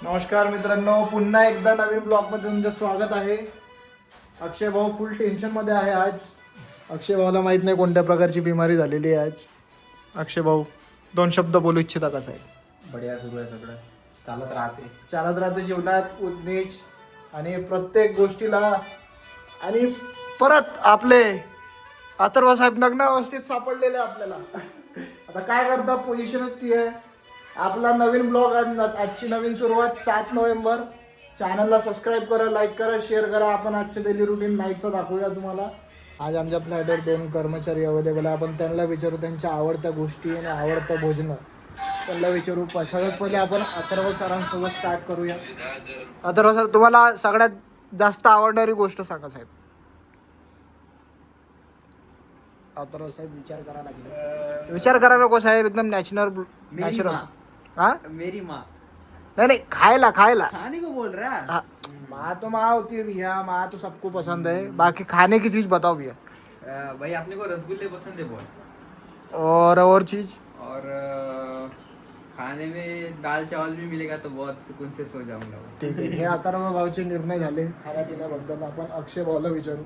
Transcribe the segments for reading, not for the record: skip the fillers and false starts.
नमस्कार मित्रांनो, पुन्हा एकदा नवीन ब्लॉगमध्ये तुमचं स्वागत आहे. अक्षय भाऊ फुल टेन्शनमध्ये आहे आज. अक्षय भाऊला माहीत नाही कोणत्या प्रकारची बिमारी झालेली आहे आज. अक्षय भाऊ, दोन शब्द बोलू इच्छिता का साहेब? बढिया सुरू आहे सगळं, चालत राहते जीवनात उन्नीच आणि प्रत्येक गोष्टीला. आणि परत आपले अथर्व साहेब नग्न अवस्थेत सापडलेले आपल्याला. आता काय करता, पोझिशनच ती आहे. आपला नवीन ब्लॉग आजची नवीन सुरुवात 7 नोव्हेंबर. चॅनलला सबस्क्राईब करा, लाईक करा, शेअर करा. आपण आजच्या डेली रुटीन नाईटचं दाखवूया तुम्हाला. आज आमच्या फ्लॅटवर 2 कर्मचारी अवेलेबल आहे. आपण त्यांना विचारू त्यांच्या आवडत्या गोष्टी आणि आवडतं भोजनं त्यांना विचारू. सगळ्यात पहिले आपण अथर्व सरांसोबत स्टार्ट करूया. अथर्व सर, तुम्हाला सगळ्यात जास्त आवडणारी गोष्ट सांगा साहेब. अथर्व साहेब विचार करायला लागले. विचार करा नको साहेब, एकदम नॅचरल. हाँ मेरी माँ नहीं खाएला खाने को बोल रहा है। माँ तो माँ होती है भैया, माँ तो सबको पसंद है. बाकी खाने की चीज बताओ भैया. भाई अपने को रसगुल्ले पसंद है बहुत, और चीज और खाने में दाल चावल भी मिलेगा तो बहुत सुकून से सो जाऊंगा. ठीक आहे. हे आता भाऊचे निर्णय झाले खाण्यापिण्याबद्दल. आपण अक्षय भाऊला विचारू.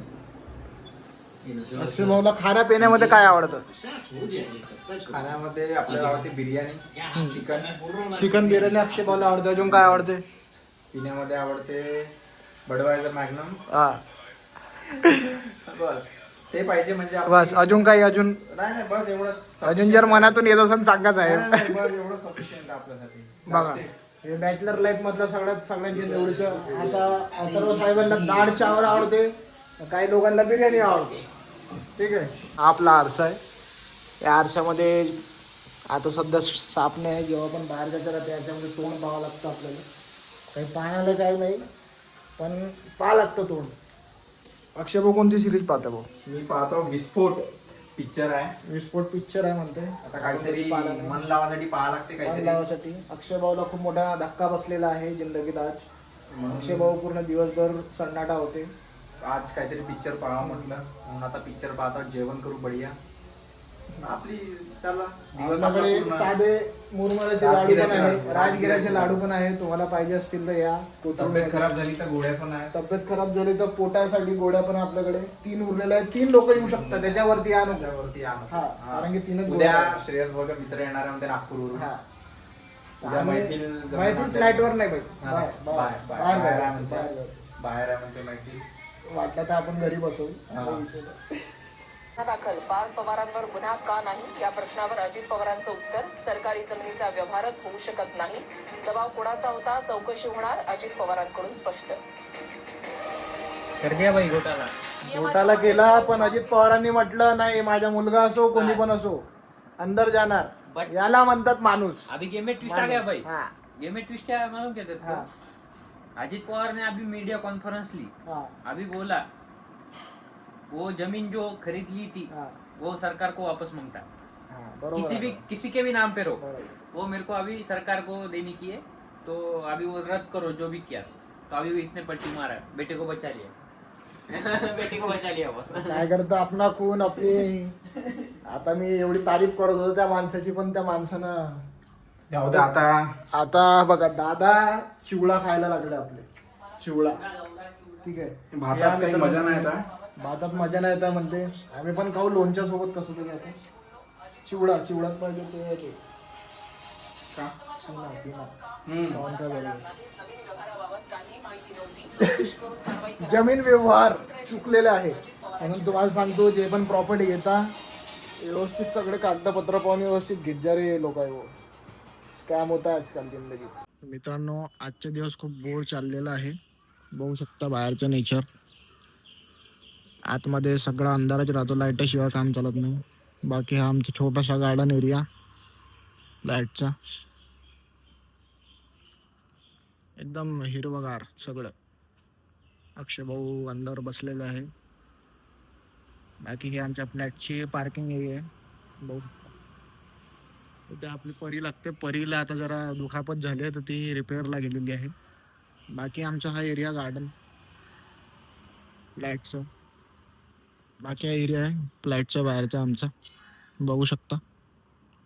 अक्षय भाऊला खाण्यापिण्यामध्ये काय आवडतं? खाण्यामध्ये आपल्याला आवडते बिर्याणी, चिकन बिर्याणी अक्षय भाऊला आवडते. अजून काय आवडते? पिण्यामध्ये आवडते बडवायझर मॅग्नम. हा बस ते पाहिजे म्हणजे बस. अजून काही? अजून नाही बस एवढं. अजून जर मनातून येत असेल सांगा साहेब. बस एवढं सफिशियंट आपल्यासाठी. बघा, हे बॅचलर लाईफ मधलं सगळ्यांची निवडीचं. आता अथर्व साहेबांना दाळ चावल आवडते, काही लोकांना बिर्याणी आवडते. ठीक आहे. हा आपला आरसा आहे. या आरशामध्ये आता सध्या साप नाही आहे. जेव्हा पण बाहेर जायचं राहते याच्यामध्ये तोंड पाहावं लागतं आपल्याला. काही पाहण्याला काही नाही, पण पाहा लागतं तोंड. अक्षय भाऊ कोणती सिरीज पाहता भाऊ? मी पाहतो विस्फोट पिक्चर आहे. विस्फोट पिक्चर आहे म्हणते. आता काहीतरी मन लावासाठी पाहा लागते मन काहीतरी. लावासाठी अक्षय भाऊला खूप मोठा धक्का बसलेला आहे जिंदगीत आज. अक्षय भाऊ पूर्ण दिवसभर सन्नाटा होते. आज काहीतरी पिक्चर पाहावं म्हटलं म्हणून आता पिक्चर पाहतो. जेवण करू बढिया आपली. चला दिवसाकडे साधे मुरमुऱ्याचे लाडू पण आहे, राजगिराचे लाडू पण आहे. तुम्हाला पाहिजे असतील तर या. तब्येत खराब झाली तर गोळ्या पण आहे. तब्येत खराब झाली तर पोटासाठी गोळ्या पण आपल्याकडे 3 उरलेल्या आहेत. 3 लोक येऊ शकतात, त्याच्यावरती या नको. त्यावरती या. कारण की 3च उद्या श्रेयस वगैरे मित्र येणार आहे म्हणते नागपूरवरून. उद्या मैत्रीण मैफिल फ्लॅटवर नाही बाहेर आहे म्हणते मैफिल. वाटलं तर आपण घरी बसवू. दाखल पार्थ पवारांवर गुन्हा का नाही या प्रश्नावर अजित पवारांचं उत्तर, सरकारी जमिनीचा व्यवहारच होऊ शकत नाही. दबाव कोणाचा होता, चौकशी होणार, अजित पवारांकडून स्पष्ट. कर दिया भाई घोटाळा केला, पण अजित पवारांनी म्हटलं नाही, माझा मुलगा असो कोणी पण असो अंदर जाणार. याला म्हणतात माणूस. अभी गेम में ट्विस्ट आ गया भाई. हाँ. गेम में ट्विस्ट क्या है मालूम क्या तेरे को? हाँ. अजित पवार ने अभी मीडिया कॉन्फ्रेंस ली. हाँ. अभी बोला वो जमीन जो खरीद ली थी हाँ. वो सरकार को वापस मांगता है. हाँ, बरोबर. किसी के भी नाम पे रहो, बरोबर. वो मेरे को अभी सरकार को देनी की है, तो अभी वो रद्द करो जो भी किया. तो अभी इसने पलटी मारा है, बेटे को बचा लिया. बेटे को बचा लिया बस. काय करतो आपला खून आपली. आता मी एवढी तारीफ करत होतो त्या माणसाची, पण त्या माणसानं जाऊ दे आता. आता बघा, दादा चिवडा खायला लागले आपले. चिवडा ठीक आहे. भातात काही मजा नाही आता. भातात मजा नाही येत म्हणते. आम्ही पण खाऊ लोणच्या सोबत. कसं तरी आता चिवडात पाहिजे ते का? खाऊन काय बरोबर. जमीन व्यवहार चुकलेले आहे म्हणून तुम्हाला सांगतो, जे पण प्रॉपर्टी घेता व्यवस्थित सगळे कागदपत्र पाहून व्यवस्थित घेत जा रे लोक. आहे स्कॅम होता आजकाल जिंदगीत. मित्रांनो, आजचा दिवस खूप बोर चाललेला आहे. बघू शकता बाहेरचं नेचर. आतमध्ये सगळा अंधारच राहतो, लाईटाशिवाय काम चालत नाही. बाकी हा आमचा छोटासा गार्डन एरिया लाईटचा. एकदम हिरवगार सगळं. अक्षय भाऊ अंदर बसलेला आहे. बाकी हे आमच्या फ्लॅटची पार्किंग एरिया आहे. बघू शकता. आपली परी लागते. परीला आता जरा दुखापत झाली आहे तर ती रिपेअरला गेलेली आहे. बाकी आमचा हा एरिया गार्डन फ्लॅटचं. बाकी हा एरिया आहे फ्लॅटच्या बाहेरचा आमचा. बघू शकता.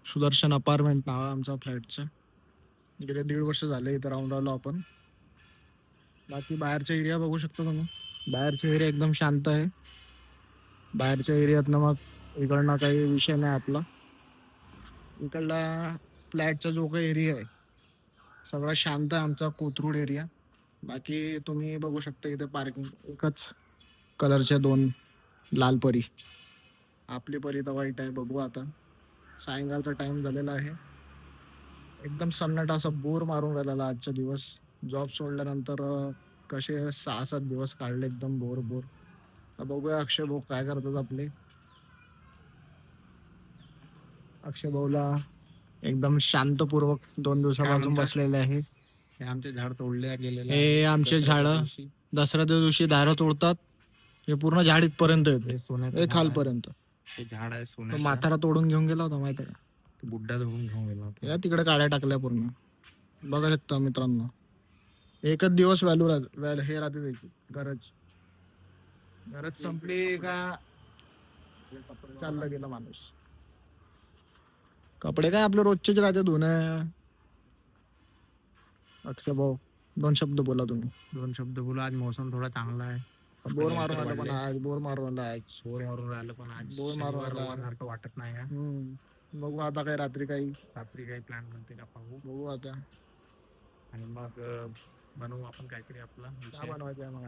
सुदर्शन अपार्टमेंट नाव आहे आमचा फ्लॅटचं. गेले 1.5 वर्ष झाले इथं राहून राहिलो आपण. बाकी बाहेरचा एरिया बघू शकतो तुम्ही. बाहेरचा एरिया एकदम शांत आहे. बाहेरच्या एरियातनं मग इकडनं काही विषय नाही आपला. इकडला फ्लॅटचा जो काही एरिया आहे सगळा शांत आहे आमचा कोथरूड एरिया. बाकी तुम्ही बघू शकता इथे पार्किंग एकच कलरच्या 2 लाल परी. आपली परी तर वाईट आहे. बघू आता. सायंकाळचा टाइम झालेला आहे. एकदम सन्नाटा असा बोर मारून राहिलेला आजचा दिवस. जॉब सोडल्यानंतर कसे 6-7 दिवस काढले एकदम बोर. बघूया अक्षय भाऊ काय करतात आपले. अक्षय भाऊला एकदम शांतपूर्वक 2 दिवसापासून बसलेले आहे. हे आमचे झाड तोडले गेलेले हे आमचे झाड दसऱ्याच्या दिवशी दारं तोडतात. हे पूर्ण झाड इथपर्यंत येते. हे खालपर्यंत. हे झाड आहे तो सोन्याचं. म्हातारा तोडून घेऊन गेला होता माहिती का. तो बुड्ढा धरून घेऊन गेला होता. या तिकडे काड्या टाकल्या पूर्ण. बघा शकता मित्रांनो. एकच दिवस व्हॅल्यू हे राहते त्याची. गरज संपली का चालला गेला माणूस. कपडे काय आपले रोजचेच राहते धुणं. अक्षय भाऊ 2 शब्द बोला तुम्ही. 2 शब्द बोला. आज मौसम थोडा चांगला आहे. बोर मारून आलं पण आज. बोर मारून आलं आज. बोर मारून राहिलं पण आज बोर मारून राहिलं. सारखं वाटत नाही का. बघू आता काय रात्री काही प्लॅन बनते का पाहू. बघू आता आणि मग बनवू आपण काहीतरी आपला काय विषय. बनवायचं आहे मग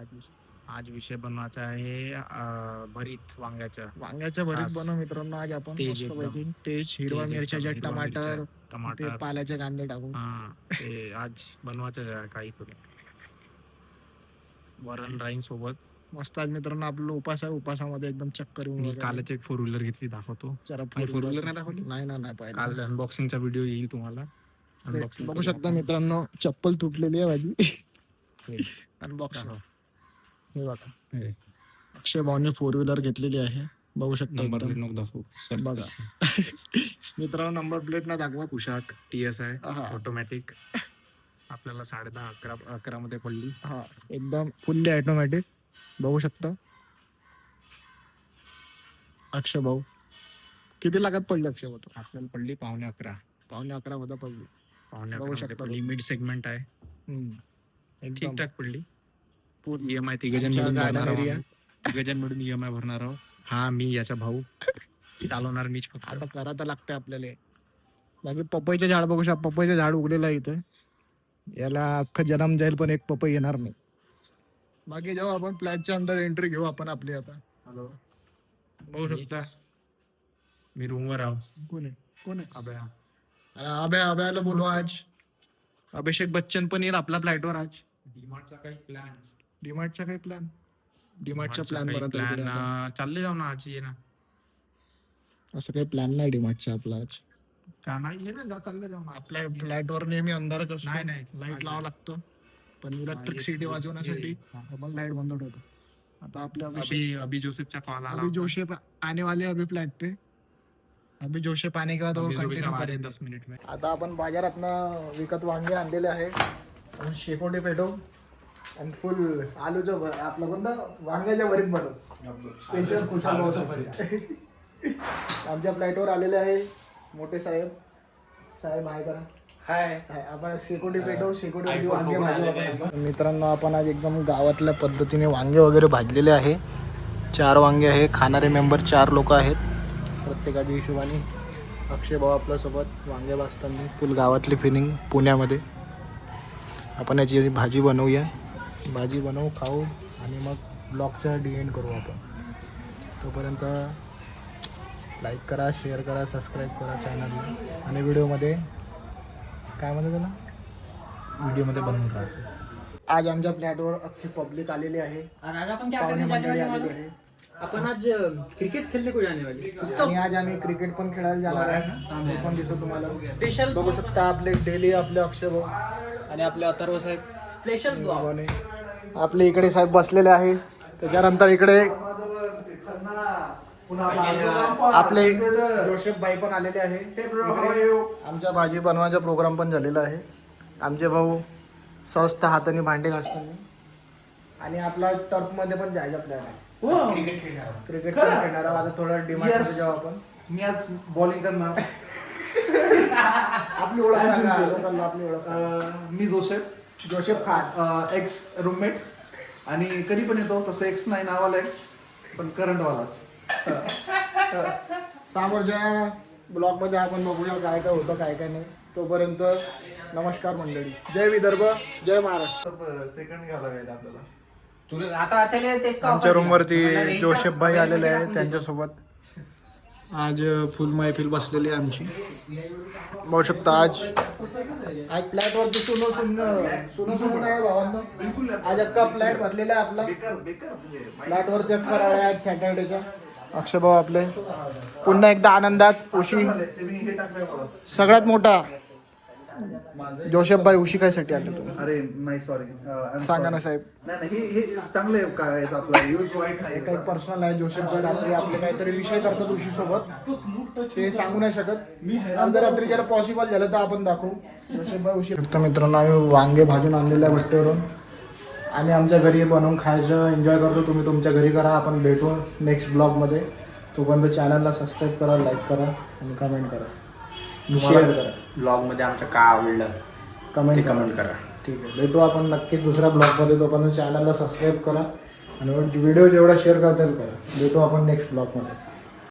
आज विषय बनवायचा आहे भरीत वांग्याचं. वांग्याच्या भरीत आज बनव मित्रांनो. आज आपण तेज मस्तपैकी तेज हिरवा मिरच्याचे टमाटर ते टमाटर पाल्याचे कांदे टाकून ते आज बनवायचं आहे काहीतरी. वरण राईन सोबत मस्त. आज मित्रांनो आपलं उपास आहे. उपासामध्ये एकदम चक्कर येऊन मी वगैरे. कालच एक 4 व्हीलर घेतली दाखवतो. जरा आणि 4 व्हीलर नाही दाखवली. नाही पाहिजे. काल अनबॉक्सिंगचा व्हिडिओ येईल तुम्हाला. Unboxing बघू करू शकता आपण. मित्रांनो चप्पल तुटलेली आहे माझी. हे, अनबॉक्सिंग दाखव. हे बघा. हे, अक्षय भाऊने 4 व्हीलर घेतलेली आहे. बघू शकता नंबर एकदम. प्लेट नको दाखवू. सर बघा मित्रांनो नंबर प्लेट ना दाखवा. कुशाक TS आहे हा. ऑटोमॅटिक. आपल्याला 10:30-11 मध्ये पडली. हा एकदम फुल्ली ऑटोमॅटिक. बघू शकता अक्षय भाऊ किती लागत पडले. अक्षय भाऊ आपल्याला पडली 11:15. 11:15 मध्ये पडली. बघू 11:15 शकता. पडली. मिड सेगमेंट आहे. एकदम ठीकठाक पडली. EMI 3 जण आमच्या मिळून गार्डन भरणार एरिया. आहोत. 3 जण मिळून EMI भरणार आहोत. हा मी याचा भाऊ. चालवणार मीच फक्त. आता करा तर लागते आपल्याला. बाकी पपईचे झाड बघू शकता. पपईचे झाड उगलेलं आहे इथे. याला अख्खं जन्म जाईल पण एक पपई येणार नाही. बाकी जेव्हा आपण फ्लॅटच्या अंदर एंट्री घेऊ आपण आपली आता. हॅलो. बघू शकता. मी रूमवर आहो. कोण आहे अभया. अभ्याला बोलू आज. अभिषेक बच्चन पण येईल आपल्या फ्लॅटवर आज. डीमार्टचा काही प्लॅन. डीमार्टचा काही प्लॅन. डीमार्टचा प्लॅन प्लॅन बनवतो. चालले जाऊ ना आज. ये ना. असं काही प्लॅन नाही डीमार्टचा आपला आज. का नाही. ये ना चालले जाऊ ना. आपल्या फ्लॅटवर नेहमी अंधारच असतो. नाही. लाईट लावावं लागतं. पण इलेक्ट्रिसिटी वाजवण्यासाठी आपण लाईट बंद ठेवतो. आता आपल्या अभी जोसेफचा कॉल आला. अभी जोशेफ आने वाले अभी फ्लॅट पे. अभी जोशेफ आने के बाद वो कंटिन्यू करेंगे. 10 मिनिट में. आता आपण बाजारातनं विकत वांगे आणलेले आहे. आणि शेकोटी पेटवून आणि फुल आलूचं आपलं कोणतं वांग्याच्या भरीत बनव स्पेशल खुशाल आमच्या फ्लॅटवर आलेले आहे मोठे साहेब. हाय करा. हाय. आपण शेकोटी पेटवू. शेकोटी वांगे भाजी. मित्रांनो आपण आज एकदम गावातल्या पद्धतीने वांगे वगैरे भाजलेले आहे. 4 वांगे आहे. खाणारे मेंबर 4 लोक आहेत. प्रत्येकाच्या हिशोबाने अक्षय भाऊ आपल्यासोबत वांगे भाजताना फुल गावातली फिलिंग पुण्यामध्ये. आपण याची भाजी बनवूया. भाजी बनवू खाऊ आणि मग ब्लॉगचा एंड करू आपण. तोपर्यंत लाईक करा, शेअर करा, सबस्क्राईब करा चॅनलला. आणि व्हिडिओमध्ये काय म्हणतात त्याला व्हिडिओमध्ये बनवून राहतो. आज आमच्या फ्लॅटवर अख्खी पब्लिक आलेली आहे. आज अपन क्या पाहुणे करने जाने मंडळी वाले आलेली हैं? आहे. अपन आज क्रिकेट खेलने को जाने वाले आणि आज आम्ही क्रिकेट पण खेळायला जाणार आहे. ते पण दिसतो तुम्हाला. स्पेशल बघू शकता आपले डेली आपले अक्षय भाऊ आणि आपले अथर्व साहेब. Special blog. आपले इकडे साहेब बसलेले आहे. त्याच्यानंतर इकडे आपले जोसेफ भाई पण आलेले आहे. आमच्या भाजी बनवायचा प्रोग्राम पण झालेला आहे. आमचे भाऊ स्वस्त हाताने भांडे घासताना. आणि आपला टर्फ मध्ये पण जायचा प्लॅन आहे. क्रिकेट पण खेळणार आहोत. आता थोडं डिमांड जाऊ आपण. मी आज बॉलिंग करणार. आपली ओळख सांगा लोकांना, आपली ओळख सांगा. मी Joseph Joseph Khan. Ex roommate आणि कधी पण येतो तसं एक्स नाही नावाला एक्स पण करंटवालाच. समोरच्या ब्लॉगमध्ये आपण बघूया काय काय होतं काय काय नाही. तोपर्यंत नमस्कार मंडळी. जय विदर्भ, जय महाराष्ट्र. सेकंड घ्यायला लागेल आपल्याला. तुला आता तेच तर आमच्या offer रूमवरती आहे. मला rent जोसेफ भाई वर आलेले आहे, पैसे त्यांच्यासोबत आज फुल मैफिल बसलेली आहे आमची. बघू शकता आज फ्लॅटवरती सुनो सुनो आहे भावांना. आज अख्खा फ्लॅट भरलेला आहे आपला. फ्लॅटवरती अख्खा राळ आहे आज सॅटर्डेचा. अक्षय भाऊ आपले पुन्हा एकदा आनंदात. उशी सगळ्यात मोठा जोसेफ भाई उशी कायसाठी आले तुम्ही? अरे नाही सॉरी सांगा ना साहेब. नाही नाही हे चांगलं आहे काय आपला यूज वाईट नाही. काही पर्सनल आहे. जोसेफ भाई रात्री आपले काहीतरी विषय करतात उशी सोबत, ते सांगू नाही शकत. अर्ध्या रात्री जर पॉसिबल झालं तर आपण दाखवू. जोसेफ भाई उशी. फक्त मित्रांनो आम्ही वांगे भाजून आणलेल्या वस्तीवरून आम्ही आमच्या घरी बनवून खायचं एन्जॉय करतो. तुम्ही तुमच्या घरी करा. आपण भेटू नेक्स्ट ब्लॉगमध्ये. तोपर्यंत चॅनलला सबस्क्राईब करा, लाईक करा आणि कमेंट करा, शेअर करा. ब्लॉग मध्ये आमच्या काय आवडलं कमेंट कमेंट करा. ठीक आहे, भेटू आपण नक्कीच दुसऱ्या ब्लॉगमध्ये. तोपर्यंत चॅनलला सबस्क्राईब करा आणि व्हिडिओ जेवढा शेअर करता येईल करा. भेटू आपण नेक्स्ट ब्लॉगमध्ये.